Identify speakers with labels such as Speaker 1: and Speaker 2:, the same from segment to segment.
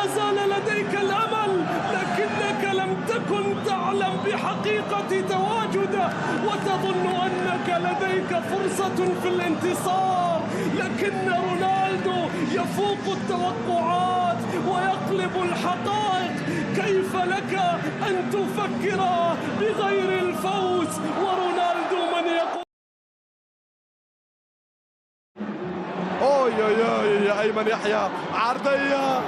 Speaker 1: ولا زال لديك الأمل، لكنك لم تكن تعلم بحقيقة تواجده وتظن أنك لديك فرصة في الانتصار، لكن رونالدو يفوق التوقعات ويقلب الحقائق. كيف لك أن تفكر بغير الفوز ورونالدو من يقول؟
Speaker 2: يا أيمن يحيى عرضية،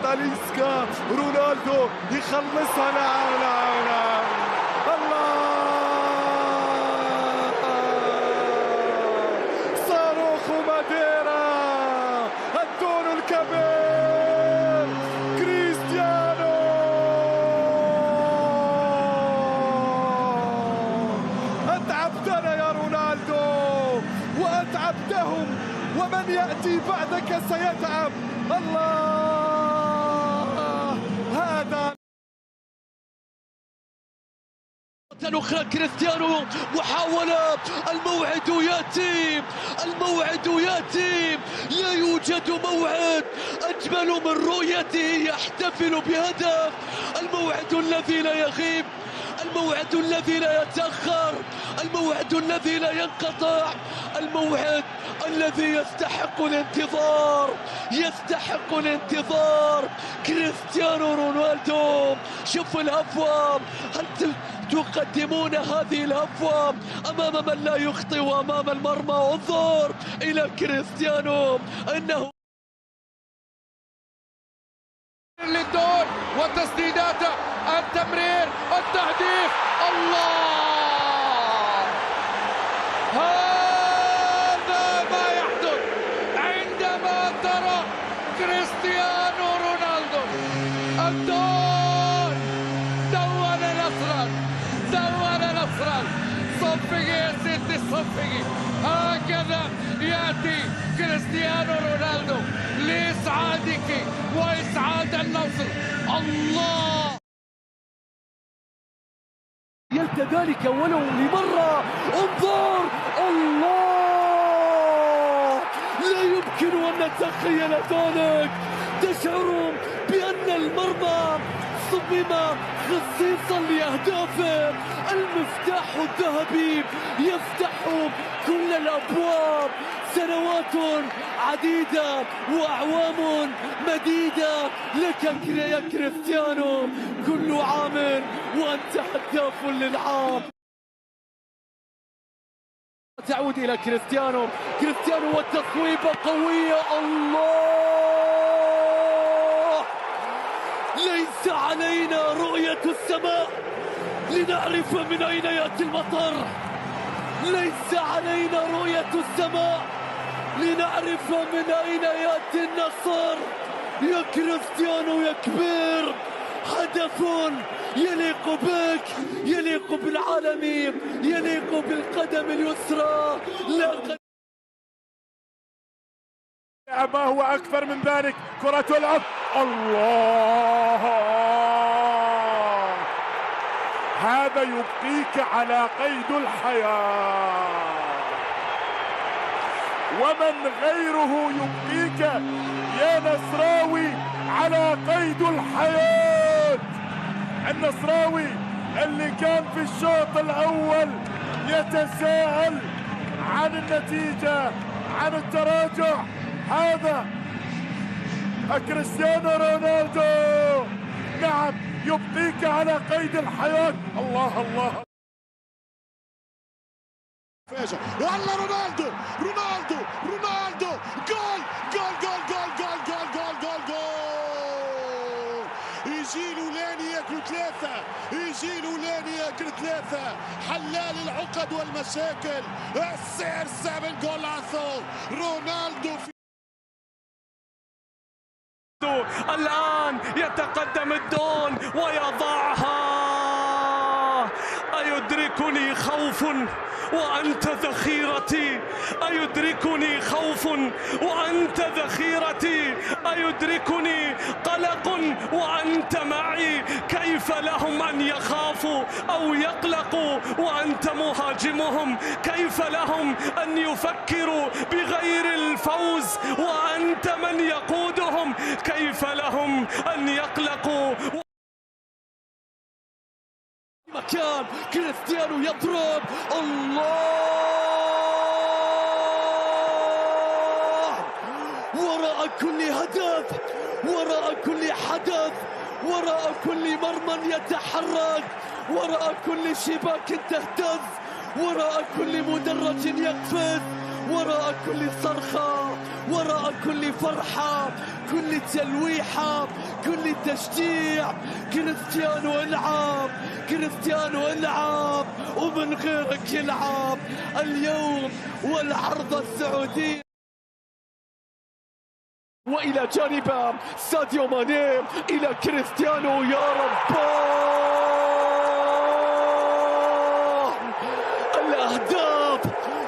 Speaker 2: تاليسكا، رونالدو يخلصها. نعم الله، صاروخ ماديرا، الدون الكبير كريستيانو. أتعبتنا يا رونالدو وأتعبتهم، ومن يأتي بعدك سيتعب. الله، هذا
Speaker 3: أخرى كريستيانو، محاولة، الموعد يأتي، الموعد يأتي، لا يوجد موعد أجمل من رؤيته يحتفل بهدف. الموعد الذي لا يغيب، الموعد الذي لا يتأخر، الموعد الذي لا ينقطع، الموعد الذي يستحق الانتظار، يستحق الانتظار. كريستيانو رونالدو، شوف الهفوة، هل تقدمون هذه الهفوة أمام من لا يخطئ وأمام المرمى؟ انظر إلى كريستيانو أنه
Speaker 4: للدور وتسديداته، التمرير، التهديف. الله، هذا ما يحدث عندما ترى كريستيانو رونالدو. الدون دون نصرا، دون نصرا. صفقي يا سيدي، صفقي. هكذا يأتي كريستيانو رونالدو لإسعادك وإسعاد النصر. الله،
Speaker 3: يلت ذلك ولو لمرة. انظر، الله، لا يمكن أن نتخيل ذلك. تشعر بأن المرمى صمم خصيصا لأهدافه. المفتاح الذهبي يفتح كل الأبواب. سنوات عديدة وأعوام مديدة لك يا كريستيانو، كل عام وأنت هداف للعام. تعود إلى كريستيانو، كريستيانو والتصويبة قوية. الله، ليس علينا رؤية السماء لنعرف من أين يأتي المطر، ليس علينا رؤية السماء لنعرف من أين يأتي النصر. يا كريستيانو يا كبير، هدف يليق بك، يليق بالعالم، يليق بالقدم اليسرى.
Speaker 2: ما هو أكثر من ذلك، كرة العب. الله، هذا يبقيك على قيد الحياة، ومن غيره يبقيك يا نصراوي على قيد الحياة. النصراوي اللي كان في الشوط الأول يتساءل عن النتيجة، عن التراجع، هذا كريستيانو رونالدو نعم يبقيك على قيد الحياة. الله الله،
Speaker 5: والله رونالدو، رونالدو، رونالدو، جول جول جول جول جول جول جول جول جول. يجي لولاني ياكلوا ثلاثة، يجي لولاني ياكل ثلاثة. حلال العقد والمشاكل، السعر 7 جولاسو رونالدو.
Speaker 1: الآن يتقدم الدون ويضعها. أيدركني خوف وأنت ذخيرتي، أيدركني خوف وأنت ذخيرتي، أيدركني قلق وأنت معي. كيف كيف لهم أن يخافوا أو يقلقوا وأنت مهاجمهم؟ كيف لهم أن يفكروا بغير الفوز وأنت من يقودهم؟ كيف لهم أن يقلقوا؟
Speaker 3: مكان كريستيانو يضرب، الله! وراء كل هدف، وراء كل حدث، وراء كل مرمى يتحرك، وراء كل شباك تهتز، وراء كل مدرج يقفز، وراء كل صرخة، وراء كل فرحة، كل تلويحة، كل تشجيع. كريستيانو العب، كريستيانو العب، ومن غيرك يلعب اليوم والعرض السعودي. وإلى جانب ساديو ماني، إلى كريستيانو، يا رب! الأهداف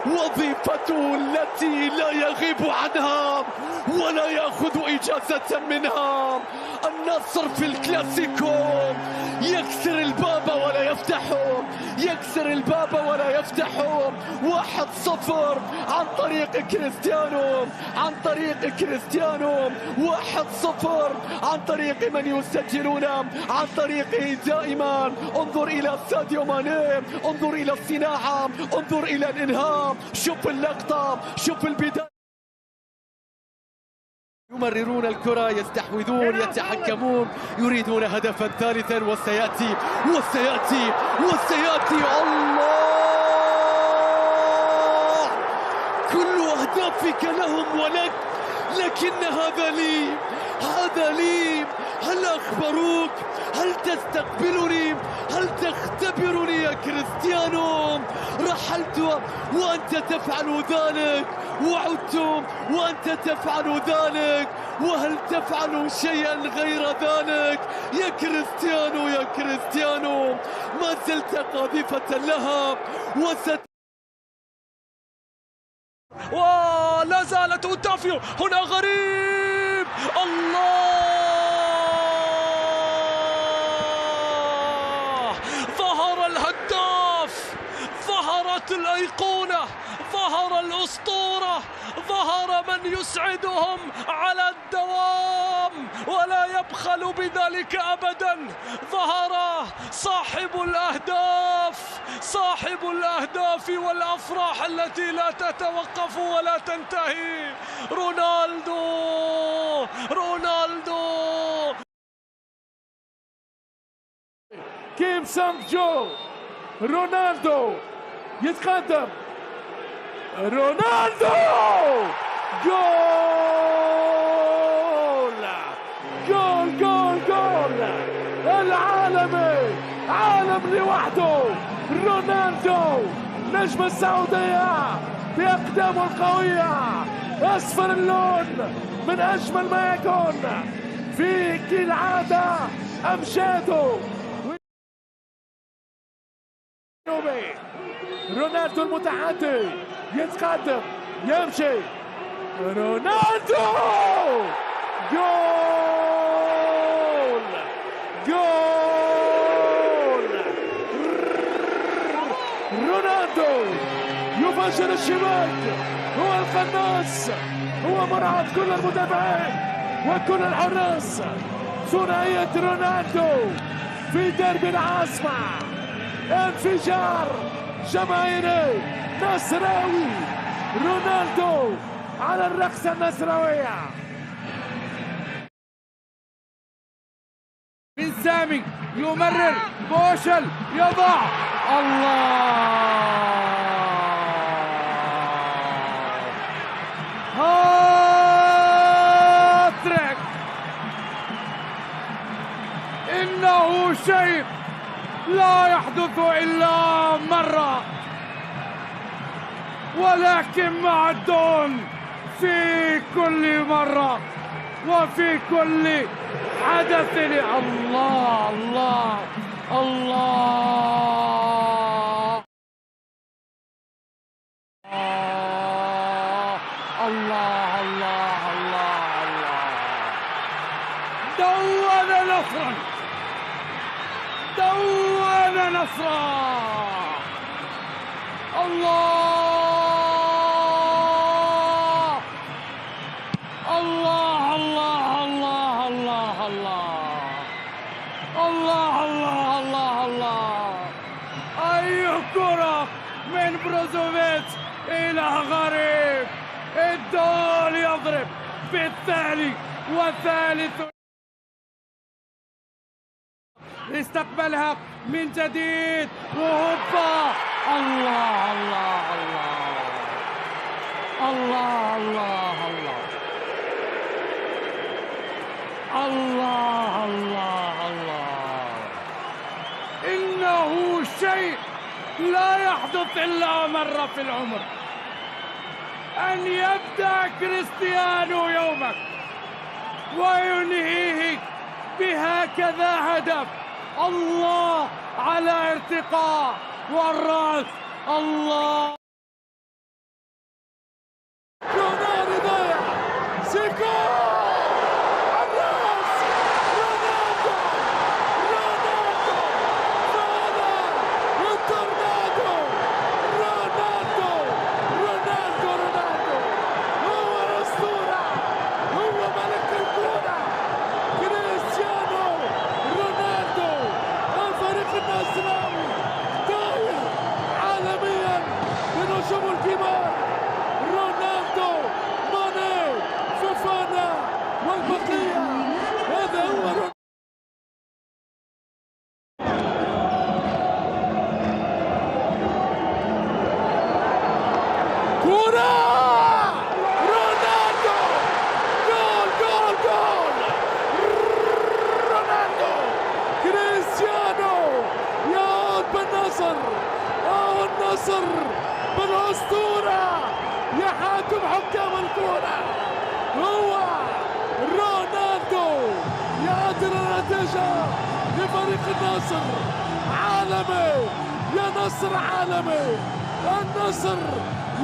Speaker 3: وظيفته التي لا يغيب عنها ولا يأخذ إجازة منها. النصر في الكلاسيكو يكسر الباب ولا يفتحه، يكسر الباب ولا يفتحه. 1-0 عن طريق كريستيانو، عن طريق كريستيانو. 1-0 عن طريق من يسجلون عن طريقه دائما. انظر إلى ساديو ماني، انظر إلى الصناعة، انظر إلى الإنهاء. شوف اللقطة، شوف البداية. يمررون الكرة، يستحوذون، يتحكمون، يريدون هدفا ثالثا، وسيأتي وسيأتي وسيأتي. الله! كل أهدافك لهم ولك، لكن هذا لي، هذا لي. هل أخبروك؟ هل تستقبلني؟ هل تختبرني يا كريستيانو؟ رحلت وأنت تفعل ذلك، وعدت وأنت تفعل ذلك، وهل تفعل شيئا غير ذلك يا كريستيانو؟ يا كريستيانو ما زلت قاذفة لها
Speaker 1: ولا زالت أوتافيو هنا غريب. الله! ظهر الهداف، ظهرت الأيقونة، ظهر الأسطورة، ظهر من يسعدهم على الدوام ولا يبخل بذلك أبدا. ظهر صاحب الأهداف، صاحب الأهداف والأفراح التي لا تتوقف ولا تنتهي. رونالدو، رونالدو.
Speaker 2: كيم سانغ جو، رونالدو يتقدم، رونالدو جول جول جول جول. العالمي عالم لوحده، رونالدو نجم السعودية بأقدامه القوية، أصفر اللون من أجمل ما يكون، في كالعادة أمشاده. رونالدو المتحدي يتقدم، يمشي، رونالدو جول جول. رونالدو يفجر الشباك، هو القناص، هو مرعب كل المدافعين وكل الحراس. ثنائية رونالدو في ديربي العاصمة، انفجار جماهيري نصراوي. رونالدو على الرقصة النصراوية.
Speaker 4: من سامي يمرر، بوشل يضع، الله! هاتريك! إنه شيء لا يحدث إلا مرة، ولكن معدون في كل مرة وفي كل حدث. الله الله الله الله الله الله. دون نصرا دون نصرا. الله الله الله الله الله الله الله الله الله الله. أي كرة من بروزوفيتش إلى غريب. الدول يضرب بالثاني والثالث. استقبلها من جديد وهوبا. الله الله الله الله الله الله الله الله. إنه شيء لا يحدث إلا مرة في العمر، أن يبدأ كريستيانو يومك وينهيه بهكذا هدف. الله على ارتقاء والراس. الله
Speaker 2: رونالدو ضيع سيكو الراس. رونالدو فانا والتورنادو. رونالدو هو الأسطورة، هو ملك الكرة. كريستيانو رونالدو الفريق النصراوي طاير عالميا بنجوم الكبار. رونالدو، ماني، فوفانا والبقية. هذا هو كرة رونالدو. جول جول جول. رونالدو كريستيانو يعود بالنصر. النصر بالأسطورة. يحاكم حكام الكرة هو رونالدو. يعدل النتيجة لفريق النصر. عالمي يا نصر، عالمي. النصر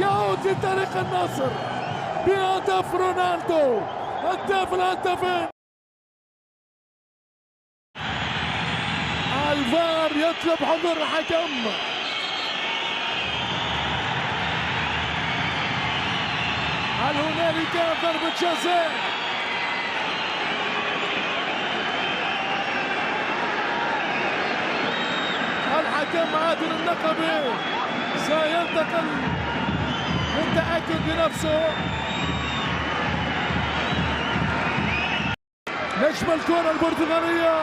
Speaker 2: يعود لطريق النصر بهدف رونالدو. هداف الهدافين. الفار يطلب حضور الحكم. هل هنالك ضربة جزاء؟ الحكم عادل النقبي سينتقل للتأكد بنفسه. نجم الكرة البرتغالية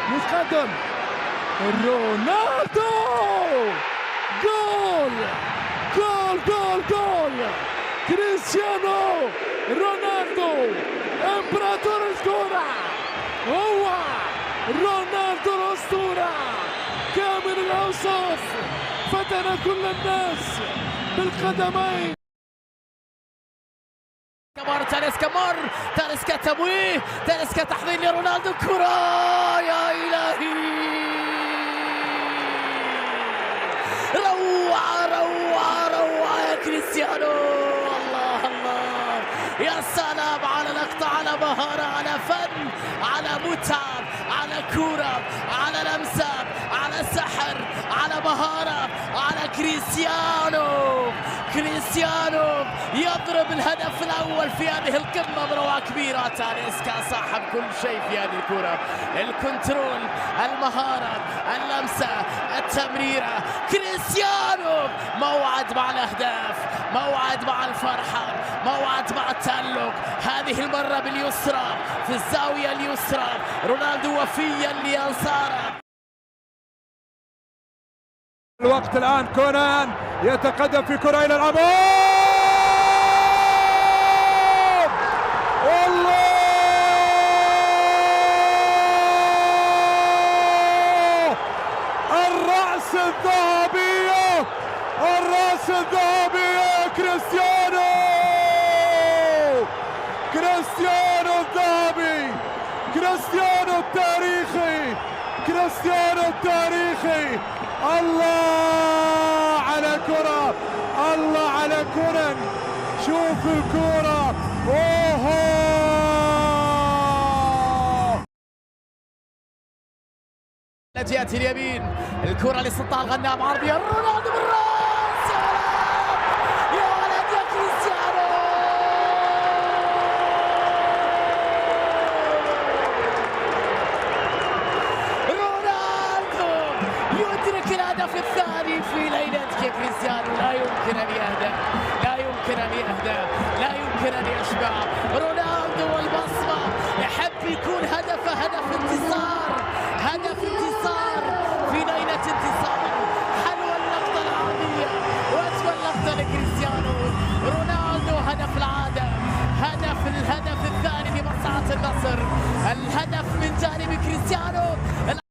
Speaker 2: متقدم. رونالدو جول جول جول جول. كريستيانو رونالدو امبراطور الكرة. هو رونالدو الأسطورة كامل الأوصاف. فتن كل الناس بالقدمين.
Speaker 6: تاليسكا تمويه. تاليسكا تحضير لرونالدو. كرة يا إلهي. روعة روعة روعة يا كريستيانو. الله الله. يا سلام على لقطة، على مهارة، على فن، على متعة، على كرة، على لمسة، على سحر، على مهارة، على كريستيانو. كريستيانو يضرب الهدف الأول في هذه القمة بروعة كبيرة. تاليسكا صاحب كل شيء في هذه الكرة. الكنترول، المهارة، اللمسة، التمريرة. كريستيانو موعد مع الأهداف، موعد مع الفرحة، موعد مع التألق. هذه المرة باليسرى في الزاوية اليسرى. رونالدو وفيا لأنصاره.
Speaker 7: الوقت الآن. كونان يتقدم في كرة إلى الأمام. الله الرأس الذهبية، الرأس الذهبية. كريستيانو، كريستيانو الذهبي، كريستيانو التاريخي، كريستيانو التاريخي. الله على كرة، الله على كرة. شوف الكرة. اوه
Speaker 6: من جهة اليمين، الكرة لسلطان الغنام عرضية رونالدو بالراس، يا ولد يا كريستيانو. رونالدو يدرك الهدف الثاني في ليلتك يا كريستيانو. لا يمكن أن يهدأ، لا يمكن أن يهدأ، لا يمكن أن يشبع. رونالدو والبصمة يحب يكون هدفه هدف انتصار، هدف انتصار في ليلة انتصار. حلوة اللقطة العادية وأجمل لقطة لكريستيانو رونالدو. هدف العادة، الهدف الثاني في مصلحة النصر، الهدف من جانب كريستيانو.